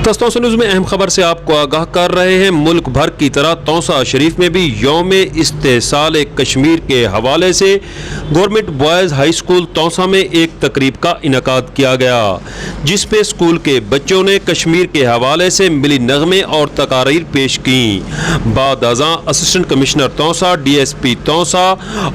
Taunsa news में अहम खबर से आपको आगाह कर रहे हैं। मुल्क भर की तरह तौसा शरीफ में भी यौम इस्तेसाल कश्मीर के हवाले से government boys high school Taunsa में एक तकरीब का इनकाद किया गया, जिस पे स्कूल के बच्चों ने कश्मीर के हवाले से मिली नगमे और तकारीर पेश की। बाद अज़ां assistant commissioner Taunsa, DSP Taunsa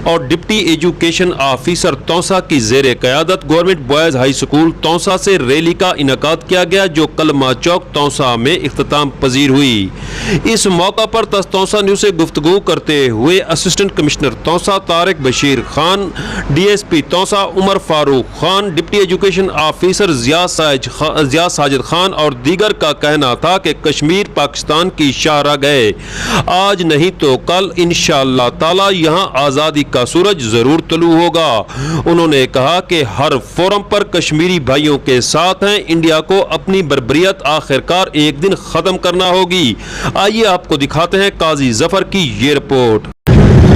और डिप्टी एजुकेशन ऑफिसर तौसा की ज़ेर क़यादत government boys high school Taunsa से रैली का इनकाद किया गया, जो कलमा चौक तौसा में इख्तिताम पजीर हुई। इस मौका पर तौसा न्यूज़ से गुफ्तगू करते हुए assistant commissioner Taunsa Tariq Bashir Khan, DSP Taunsa Umar Farooq Khan, deputy education officer Zia Sajid Khan और दीगर का कहना था कि कश्मीर पाकिस्तान की शाहराह गए, आज नहीं तो कल इंशाअल्लाह ताला यहाँ आज़ादी का सूरज ज़रूर तलू होगा। उन्होंने कहा कि हर फोरम पर कश्मीरी भाइयों के साथ हैं, इंडिया को अपनी बर्बरियत आखिरकार एक दिन ख़त्म करना होगी। आइए आपको दिखाते हैं काजी जफर की ये रिपोर्ट।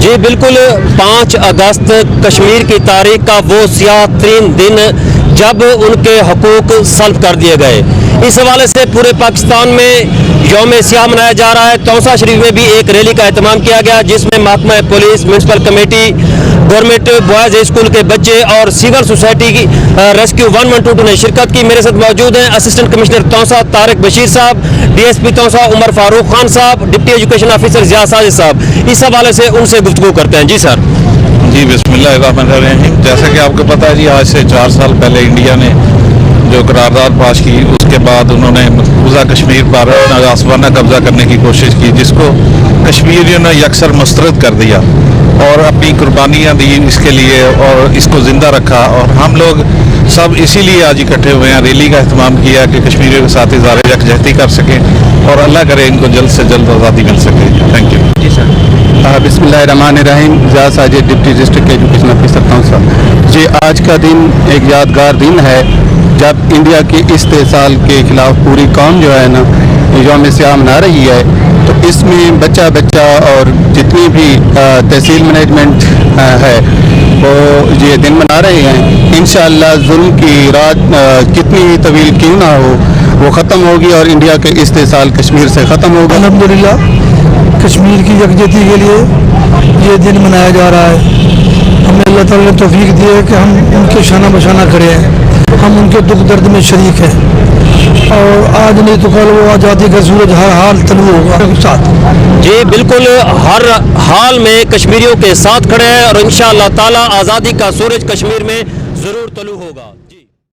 जी बिल्कुल, 5 अगस्त कश्मीर की तारीख का वो स्याह तरीन दिन जब उनके हकूक सल्ब कर दिए गए। इस हवाले से पूरे पाकिस्तान में यौम स्याह मनाया जा रहा है। तौसा शरीफ में भी एक रैली का एहतमाम किया गया, जिसमें महकमा police, municipal committee, government boys school के बच्चे और सिविल सोसाइटी की रेस्क्यू 112 ने शिरकत की। मेरे साथ मौजूद हैं assistant commissioner Taunsa Tariq Bashir sahab, DSP Taunsa Umar Farooq Khan sahab, deputy education officer Zia Sajid sahab. इस हवाले से उनसे गुफ्तगू करते हैं। जी सर। जी बिस्मिल्लाहिर्रहमानिर्रहीम। जैसा कि आपको पता है जी, आज से 4 साल पहले इंडिया ने जो करारदाद पाश की, उसके बाद उन्होंने मकबूजा कश्मीर पर अपना आसमाना कब्जा करने की कोशिश की, जिसको कश्मीरियों ने यकसर मुस्तरद कर दिया और अपनी कुर्बानियाँ दी इसके लिए और इसको ज़िंदा रखा। और हम लोग सब इसीलिए आज इकट्ठे हुए हैं, रैली का अहतमाम किया कि कश्मीरियों के साथ इज़हार यकजहती कर सकें और अल्लाह करे इनको जल्द से जल्द आज़ादी मिल सके। Thank you. जी सर। बिस्मिल्लाहिर्रहमानिर्रहीम। Zia Sajid, deputy district education officer Taunsa. जी, आज का दिन एक यादगार दिन है जब इंडिया के इस्तेसाल के खिलाफ पूरी कौम जो है ना यौम स्याह मना रही है। तो इसमें बच्चा और जितनी भी तहसील मैनेजमेंट है वो ये दिन मना रहे हैं। इंशाअल्लाह जुल्म की रात कितनी तवील क्यों ना हो, वो ख़त्म होगी और इंडिया के इस्तेसाल कश्मीर से ख़त्म होगा। अल्हम्दुलिल्लाह कश्मीर की यकजहती के लिए ये दिन मनाया जा रहा है। हमें अल्लाह ताला ने तौफीक दी है कि हम उनके शाना बशाना खड़े हैं, हम उनके दुख दर्द में शरीक हैं और आज नहीं तो कल वो आज़ादी का सूरज हर हाल तलू होगा साथ। जी बिल्कुल, हर हाल में कश्मीरियों के साथ खड़े हैं और इंशाअल्लाह ताला आज़ादी का सूरज कश्मीर में ज़रूर तलू होगा।